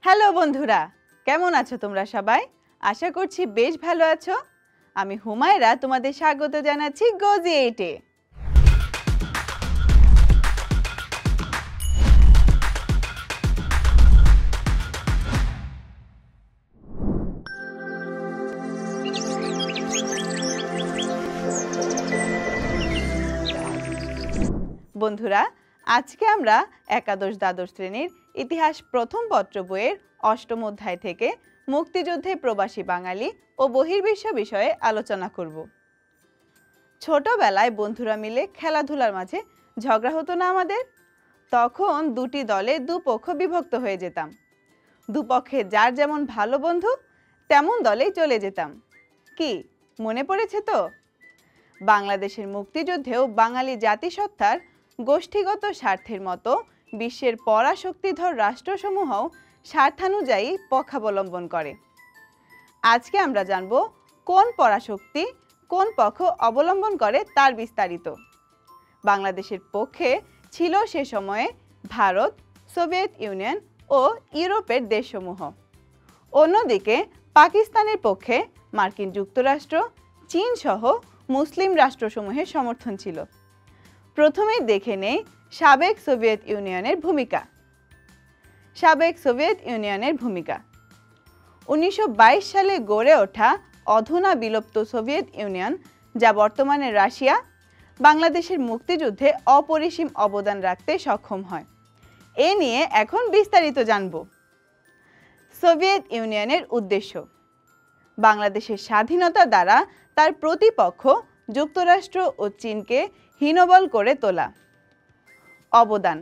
Hello বন্ধুরা, কেমন আছো তোমরা সবাই? আশা করছি বেশ ভালো আছো। আমি হুমায়রা তোমাদের স্বাগত জানাচ্ছি গোজি 8-এ। বন্ধুরা, আজকে আমরা একাদশ দ্বাদশ শ্রেণীর ইতিহাস প্রথম পত্র বইয়ের অষ্টম অধ্যায় থেকে মুক্তিযুদ্ধে প্রবাসী বাঙালি ও বহির্বিশ্ব বিষয়ে আলোচনা করব। ছোটবেলায় বন্ধুরা মিলে খেলাধুলার মাঝে ঝগড়া হতো না আমাদের? তখন দুটি দলে দুপক্ষ বিভক্ত হয়ে যেতাম। দুপক্ষে যার যেমন ভালো বন্ধু তেমন দলেই চলে যেতাম। কি মনে পড়েছে তো? বাংলাদেশের মুক্তিযুদ্ধেও বাঙালি জাতিসত্তার গোষ্ঠীগত স্বার্থের মতো বিশ্বের পরাশক্তিধর রাষ্ট্রসমূহও স্বার্থানুযায়ী পক্ষাবলম্বন করে। আজকে আমরা জানব কোন পরাশক্তি কোন পক্ষ অবলম্বন করে তার বিস্তারিত। বাংলাদেশের পক্ষে ছিল সে সময়ে ভারত, সোভিয়েত ইউনিয়ন ও ইউরোপের দেশসমূহ। অন্যদিকে পাকিস্তানের পক্ষে মার্কিন যুক্তরাষ্ট্র, চীন সহ মুসলিম রাষ্ট্রসমূহের সমর্থন ছিল। প্রথমেই দেখে নেই সাবেক সোভিয়েত ইউনিয়নের ভূমিকা। সাবেক সোভিয়েত ইউনিয়নের ভূমিকা 1922 সালে গড়ে ওঠা অধুনা বিলুপ্ত সোভিয়েত ইউনিয়ন, যা বর্তমানে রাশিয়া, বাংলাদেশের মুক্তিযুদ্ধে অপরিসীম অবদান রাখতে সক্ষম হয়। এ নিয়ে এখন বিস্তারিত জানব। সোভিয়েত ইউনিয়নের উদ্দেশ্য: বাংলাদেশের স্বাধীনতা দ্বারা তার প্রতিপক্ষ যুক্তরাষ্ট্র ও চীনকে হীনবল করে তোলা। অবদান: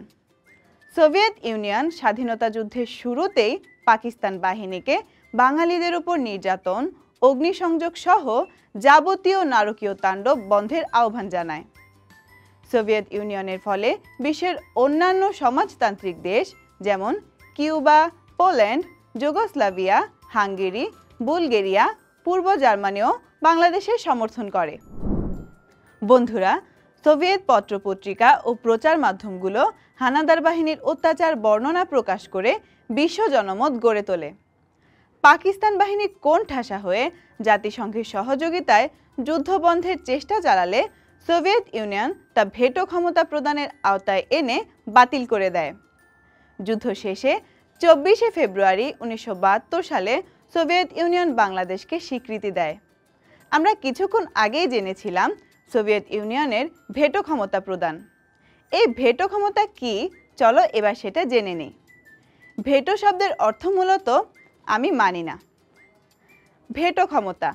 সোভিয়েত ইউনিয়ন স্বাধীনতা যুদ্ধের শুরুতেই পাকিস্তান বাহিনীকে বাঙালিদের উপর নির্যাতন, অগ্নিসংযোগ সহ যাবতীয় নারকীয় তাণ্ডব বন্ধের আহ্বান জানায়। সোভিয়েত ইউনিয়নের ফলে বিশ্বের অন্যান্য সমাজতান্ত্রিক দেশ যেমন Cuba, Poland, Yugoslavia, Hungary, Bulgaria, পূর্ব জার্মানিও বাংলাদেশের সমর্থন করে। বন্ধুরা, সোভিয়েত পত্রপত্রিকা ও প্রচার মাধ্যমগুলো হানাদার বাহিনীর অত্যাচার বর্ণনা প্রকাশ করে বিশ্ব জনমত গড়ে তোলে। পাকিস্তান বাহিনী কোণঠাসা হয়ে জাতিসংঘের সহযোগিতায় যুদ্ধবন্ধের চেষ্টা চালালে সোভিয়েত ইউনিয়ন তা ভেটো ক্ষমতা প্রদানের আওতায় এনে বাতিল করে দেয়। যুদ্ধ শেষে 24শে ফেব্রুয়ারি 1972 সালে সোভিয়েত ইউনিয়ন বাংলাদেশকে স্বীকৃতি দেয়। আমরা কিছুক্ষণ আগেই জেনেছিলাম সোভিয়েত ইউনিয়নের ভেটো ক্ষমতা প্রদান। এই ভেটো ক্ষমতা কি, চলো এবার সেটা জেনে নিই। ভেটো শব্দের অর্থ মূলত আমি মানি না। ভেটো ক্ষমতা: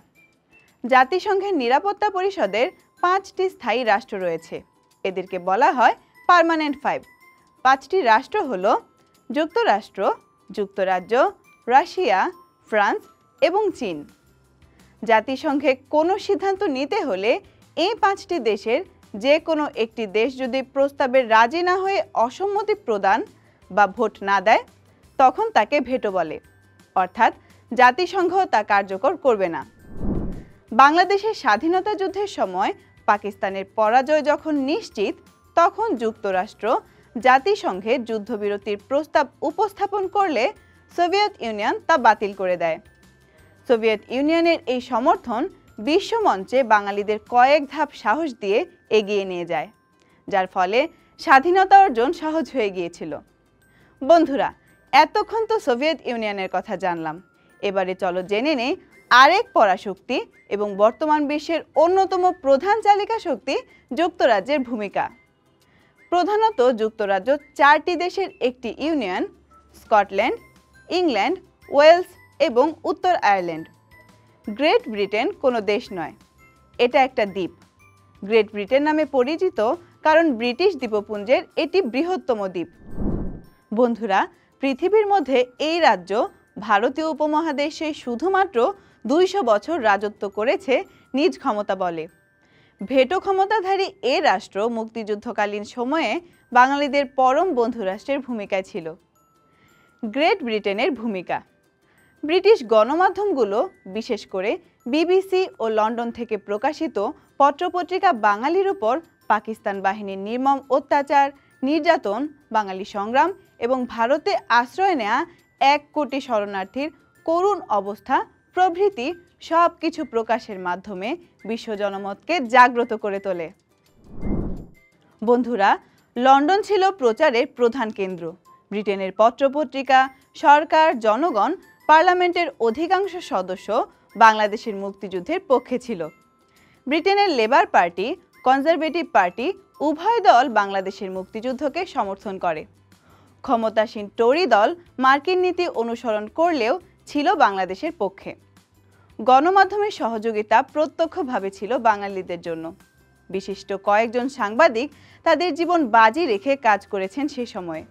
জাতিসংঘের নিরাপত্তা পরিষদের 5টি স্থায়ী রাষ্ট্র রয়েছে। এদেরকে বলা হয় পার্মানেন্ট 5। 5টি রাষ্ট্র হল যুক্তরাষ্ট্র, যুক্তরাজ্য, রাশিয়া, ফ্রান্স এবং চীন। জাতিসংঘে কোনো সিদ্ধান্ত নিতে হলে এই 5টি দেশের যে কোনো একটি দেশ যদি প্রস্তাবে রাজি না হয়ে অসম্মতি প্রদান বা ভোট না দেয়, তখন তাকে ভেটো বলে, অর্থাৎ জাতিসংঘ তা কার্যকর করবে না। বাংলাদেশের স্বাধীনতা যুদ্ধের সময় পাকিস্তানের পরাজয় যখন নিশ্চিত, তখন যুক্তরাষ্ট্র জাতিসংঘে যুদ্ধবিরতির প্রস্তাব উপস্থাপন করলে সোভিয়েত ইউনিয়ন তা বাতিল করে দেয়। সোভিয়েত ইউনিয়নের এই সমর্থন বিশ্বমঞ্চে বাঙালিদের কয়েক ধাপ সাহস দিয়ে এগিয়ে নিয়ে যায়, যার ফলে স্বাধীনতা অর্জন সহজ হয়ে গিয়েছিল। বন্ধুরা, এতক্ষণ তো সোভিয়েত ইউনিয়নের কথা জানলাম। এবারে চলো জেনে নেই আরেক পরাশক্তি এবং বর্তমান বিশ্বের অন্যতম প্রধান চালিকা শক্তি যুক্তরাজ্যের ভূমিকা। প্রধানত যুক্তরাজ্য 4টি দেশের একটি ইউনিয়ন: স্কটল্যান্ড, ইংল্যান্ড, ওয়েলস এবং উত্তর আয়ারল্যান্ড। গ্রেট ব্রিটেন কোনো দেশ নয়, এটা একটা দ্বীপ। গ্রেট ব্রিটেন নামে পরিচিত কারণ ব্রিটিশ দ্বীপপুঞ্জের এটি বৃহত্তম দ্বীপ। বন্ধুরা, পৃথিবীর মধ্যে এই রাজ্য ভারতীয় উপমহাদেশে শুধুমাত্র 200 বছর রাজত্ব করেছে নিজ ক্ষমতা বলে। ভেটো ক্ষমতাধারী এ রাষ্ট্র মুক্তিযুদ্ধকালীন সময়ে বাঙালিদের পরম বন্ধু রাষ্ট্রের ভূমিকায় ছিল। গ্রেট ব্রিটেনের ভূমিকা: ব্রিটিশ গণমাধ্যমগুলো, বিশেষ করে বিবিসি ও লন্ডন থেকে প্রকাশিত পত্রপত্রিকা বাঙালির উপর পাকিস্তান বাহিনীর নির্মম অত্যাচার, নির্যাতন, বাঙালি সংগ্রাম এবং ভারতে আশ্রয় নেয়া 1 কোটি শরণার্থীর করুণ অবস্থা প্রভৃতি সব কিছু প্রকাশের মাধ্যমে বিশ্ব জনমতকে জাগ্রত করে তোলে। বন্ধুরা, লন্ডন ছিল প্রচারের প্রধান কেন্দ্র। ব্রিটেনের পত্রপত্রিকা, সরকার, জনগণ, পার্লামেন্টের অধিকাংশ সদস্য বাংলাদেশের মুক্তিযুদ্ধের পক্ষে ছিল। ব্রিটেনের লেবার পার্টি, কনজারভেটিভ পার্টি উভয় দল বাংলাদেশের মুক্তিযুদ্ধকে সমর্থন করে। ক্ষমতাসীন টরি দল মার্কিন নীতি অনুসরণ করলেও ছিল বাংলাদেশের পক্ষে। গণমাধ্যমের সহযোগিতা প্রত্যক্ষভাবে ছিল বাঙালিদের জন্য। বিশিষ্ট কয়েকজন সাংবাদিক তাদের জীবন বাজি রেখে কাজ করেছেন সে সময়ে।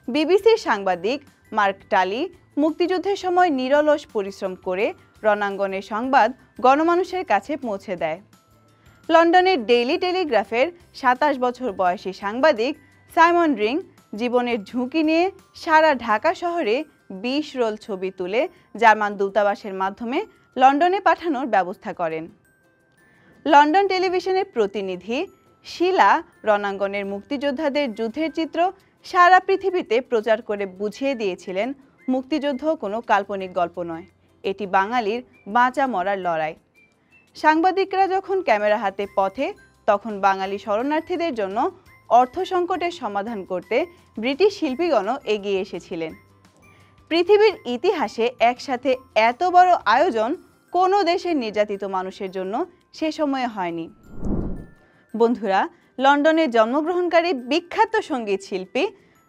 বিবিসির সাংবাদিক মার্ক টালি মুক্তিযুদ্ধের সময় নিরলস পরিশ্রম করে রণাঙ্গনের সংবাদ গণমানুষের কাছে পৌঁছে দেয়। লন্ডনের ডেইলি টেলিগ্রাফের 27 বছর বয়সী সাংবাদিক সাইমন রিং জীবনের ঝুঁকি নিয়ে সারা ঢাকা শহরে 20 রোল ছবি তুলে জার্মান দূতাবাসের মাধ্যমে লন্ডনে পাঠানোর ব্যবস্থা করেন। লন্ডন টেলিভিশনের প্রতিনিধি শিলা রণাঙ্গনের মুক্তিযোদ্ধাদের যুদ্ধের চিত্র সারা পৃথিবীতে প্রচার করে বুঝিয়ে দিয়েছিলেন মুক্তিযুদ্ধ কোনো কাল্পনিক গল্প নয়, এটি বাঙালির বাঁচা মরার লড়াই। সাংবাদিকরা যখন ক্যামেরা হাতে পথে, তখন বাঙালি শরণার্থীদের জন্য অর্থ সংকটের সমাধান করতে ব্রিটিশ শিল্পীগণও এগিয়ে এসেছিলেন। পৃথিবীর ইতিহাসে একসাথে এত বড় আয়োজন কোনো দেশের নির্যাতিত মানুষের জন্য সে সময়ে হয়নি। বন্ধুরা, লন্ডনে জন্মগ্রহণকারী বিখ্যাত সঙ্গীত শিল্পী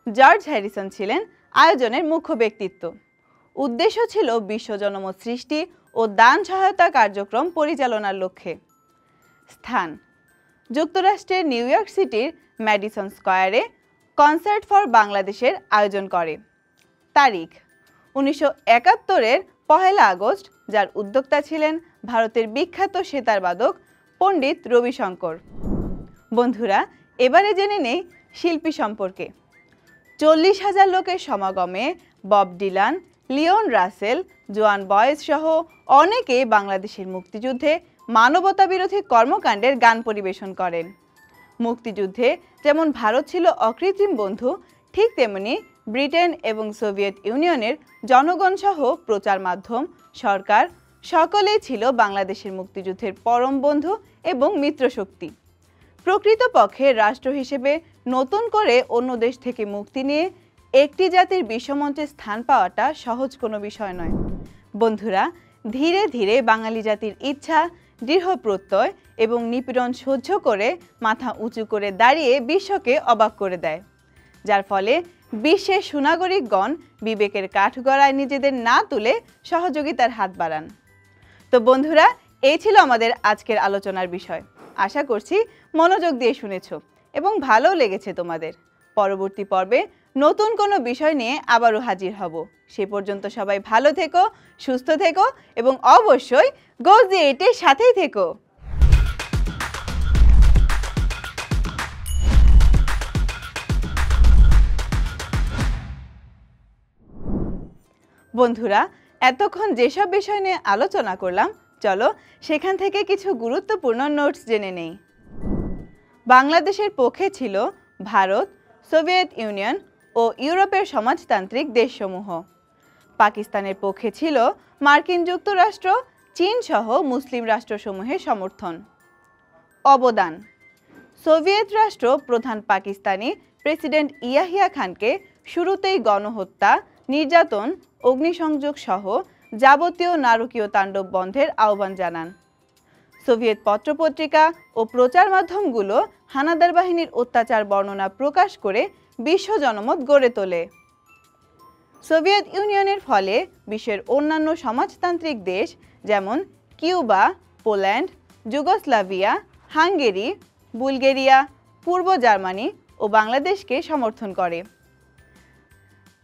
জর্জ হ্যারিসন ছিলেন আয়োজনের মুখ্য ব্যক্তিত্ব। উদ্দেশ্য ছিল বিশ্ব জনমত সৃষ্টি ও দান সহায়তা কার্যক্রম পরিচালনার লক্ষ্যে। স্থান: যুক্তরাষ্ট্রের নিউ ইয়র্ক সিটির ম্যাডিসন স্কয়ারে কনসার্ট ফর বাংলাদেশের আয়োজন করে। তারিখ: 1971-এর 1 আগস্ট, যার উদ্যোক্তা ছিলেন ভারতের বিখ্যাত সেতারবাদক পণ্ডিত রবিশঙ্কর। বন্ধুরা, এবারে জেনে নেই শিল্পী সম্পর্কে। 40,000 লোকের সমাগমে বব ডিলান, লিওন রাসেল, জোয়ান বয়েজ সহ অনেকে বাংলাদেশের মুক্তিযুদ্ধে মানবতা বিরোধী কর্মকাণ্ডের গান পরিবেশন করেন। মুক্তিযুদ্ধে যেমন ভারত ছিল অকৃত্রিম বন্ধু, ঠিক তেমনি ব্রিটেন এবং সোভিয়েত ইউনিয়নের জনগণ সহ প্রচার মাধ্যম, সরকার সকলেই ছিল বাংলাদেশের মুক্তিযুদ্ধের পরম বন্ধু এবং মিত্রশক্তি। প্রকৃতপক্ষে রাষ্ট্র হিসেবে নতুন করে অন্য দেশ থেকে মুক্তি নিয়ে একটি জাতির বিশ্বমঞ্চে স্থান পাওয়াটা সহজ কোনো বিষয় নয়। বন্ধুরা, ধীরে ধীরে বাঙালি জাতির ইচ্ছা, দৃঢ় প্রত্যয় এবং নিপীড়ন সহ্য করে মাথা উঁচু করে দাঁড়িয়ে বিশ্বকে অবাক করে দেয়, যার ফলে বিশ্বের সুনাগরিকগণ বিবেকের কাঠগড়ায় নিজেদের না তুলে সহযোগিতার হাত বাড়ান। তো বন্ধুরা, এই ছিল আমাদের আজকের আলোচনার বিষয়। আশা করছি মনোযোগ দিয়ে শুনেছ এবং ভালো লেগেছে তোমাদের। পরবর্তী পর্বে নতুন কোনো বিষয় নিয়ে আবারও হাজির হব। সে পর্যন্ত সবাই ভালো থেকো, সুস্থ থেকো এবং অবশ্যই Go-Z8-এর সাথেই থেকো। বন্ধুরা, এতক্ষণ যেসব বিষয় নিয়ে আলোচনা করলাম, চলো সেখান থেকে কিছু গুরুত্বপূর্ণ নোটস জেনে নেই। বাংলাদেশের পক্ষে ছিল ভারত, সোভিয়েত ইউনিয়ন ও ইউরোপের সমাজতান্ত্রিক দেশসমূহ। পাকিস্তানের পক্ষে ছিল মার্কিন যুক্তরাষ্ট্র, চীন সহ মুসলিম রাষ্ট্রসমূহের সমর্থন। অবদান: সোভিয়েত রাষ্ট্র প্রধান পাকিস্তানি প্রেসিডেন্ট ইয়াহিয়া খানকে শুরুতেই গণহত্যা, নির্যাতন, অগ্নিসংযোগ সহ যাবতীয় নারকীয় তাণ্ডব বন্ধের আহ্বান জানান। সোভিয়েত পত্রপত্রিকা ও প্রচার মাধ্যমগুলো হানাদার বাহিনীর অত্যাচার বর্ণনা প্রকাশ করে বিশ্ব জনমত গড়ে তোলে। সোভিয়েত ইউনিয়নের ফলে বিশ্বের অন্যান্য সমাজতান্ত্রিক দেশ যেমন Cuba, Poland, Yugoslavia, Hungary, Bulgaria, পূর্ব জার্মানি ও বাংলাদেশকে সমর্থন করে।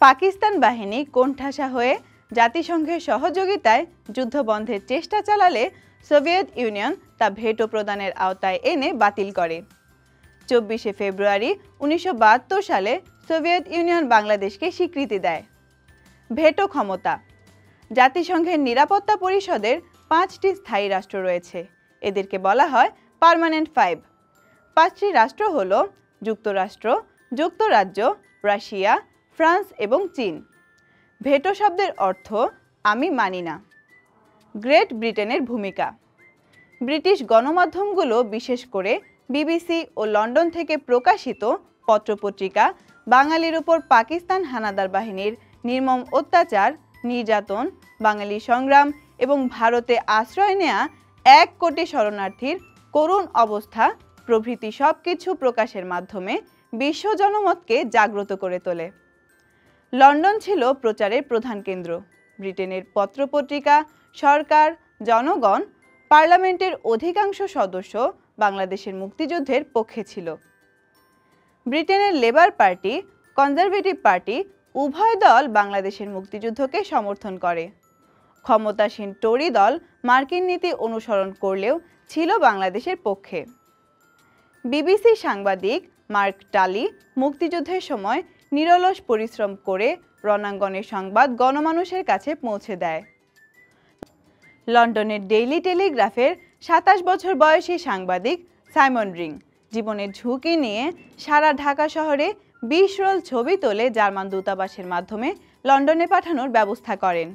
পাকিস্তান বাহিনী কোণঠাসা হয়ে জাতিসংঘের সহযোগিতায় যুদ্ধবন্ধের চেষ্টা চালালে সোভিয়েত ইউনিয়ন তা ভেটো প্রদানের আওতায় এনে বাতিল করে। 24শে ফেব্রুয়ারি 1972 সালে সোভিয়েত ইউনিয়ন বাংলাদেশকে স্বীকৃতি দেয়। ভেটো ক্ষমতা: জাতিসংঘের নিরাপত্তা পরিষদের 5টি স্থায়ী রাষ্ট্র রয়েছে, এদেরকে বলা হয় পার্মানেন্ট 5। 5টি রাষ্ট্র হল যুক্তরাষ্ট্র, যুক্তরাজ্য, রাশিয়া, ফ্রান্স এবং চীন। ভেটো শব্দের অর্থ আমি মানি না। গ্রেট ব্রিটেনের ভূমিকা। ব্রিটিশ গণমাধ্যমগুলো, বিশেষ করে বিবিসি ও লন্ডন থেকে প্রকাশিত পত্রপত্রিকা, বাঙালির উপর পাকিস্তান হানাদার বাহিনীর নির্মম অত্যাচার, নির্যাতন, বাঙালি সংগ্রাম এবং ভারতে আশ্রয় নেয়া 1 কোটি শরণার্থীর করুণ অবস্থা প্রভৃতি সবকিছু প্রকাশের মাধ্যমে বিশ্ব জনমতকে জাগ্রত করে তোলে। লন্ডন ছিল প্রচারের প্রধান কেন্দ্র। ব্রিটেনের পত্রপত্রিকা, সরকার, জনগণ, পার্লামেন্টের অধিকাংশ সদস্য বাংলাদেশের মুক্তিযুদ্ধের পক্ষে ছিল। ব্রিটেনের লেবার পার্টি, কনজারভেটিভ পার্টি উভয় দল বাংলাদেশের মুক্তিযুদ্ধকে সমর্থন করে। ক্ষমতাসীন টরি দল মার্কিন নীতি অনুসরণ করলেও ছিল বাংলাদেশের পক্ষে। বিবিসি সাংবাদিক মার্ক টালি মুক্তিযুদ্ধের সময় নিরলস পরিশ্রম করে রণাঙ্গনের সংবাদ গণমানুষের কাছে পৌঁছে দেয়। লন্ডনের ডেইলি টেলিগ্রাফের 27 বছর বয়সী সাংবাদিক সাইমন রিং জীবনের ঝুঁকি নিয়ে সারা ঢাকা শহরে 20 রোল ছবি তোলে জার্মান দূতাবাসের মাধ্যমে লন্ডনে পাঠানোর ব্যবস্থা করেন।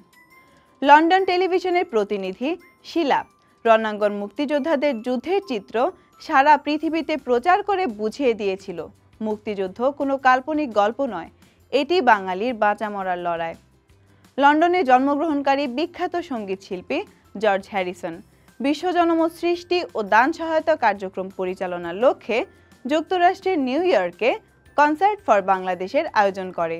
লন্ডন টেলিভিশনের প্রতিনিধি শিলা রণাঙ্গন মুক্তিযোদ্ধাদের যুদ্ধের চিত্র সারা পৃথিবীতে প্রচার করে বুঝিয়ে দিয়েছিল, মুক্তিযুদ্ধ কোনো কাল্পনিক গল্প নয়, এটি বাঙালির বাঁচা মরার লড়াই। লন্ডনে জন্মগ্রহণকারী বিখ্যাত সঙ্গীত শিল্পী জর্জ হ্যারিসন বিশ্বজনমত সৃষ্টি ও দান সহায়তা কার্যক্রম পরিচালনার লক্ষ্যে যুক্তরাষ্ট্রের নিউ ইয়র্কে কনসার্ট ফর বাংলাদেশের আয়োজন করে।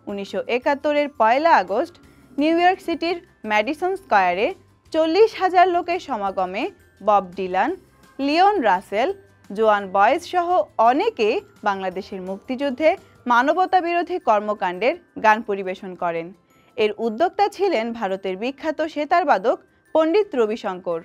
1971-এর 1 আগস্ট নিউ ইয়র্ক সিটির ম্যাডিসন স্কয়ারে 40,000 লোকের সমাগমে বব ডিলান, লিওন রাসেল, জোয়ান বয়েজ সহ অনেকে বাংলাদেশের মুক্তিযুদ্ধে মানবতা বিরোধী কর্মকাণ্ডের গান পরিবেশন করেন। এর উদ্যোক্তা ছিলেন ভারতের বিখ্যাত সেতারবাদক পণ্ডিত রবিশঙ্কর।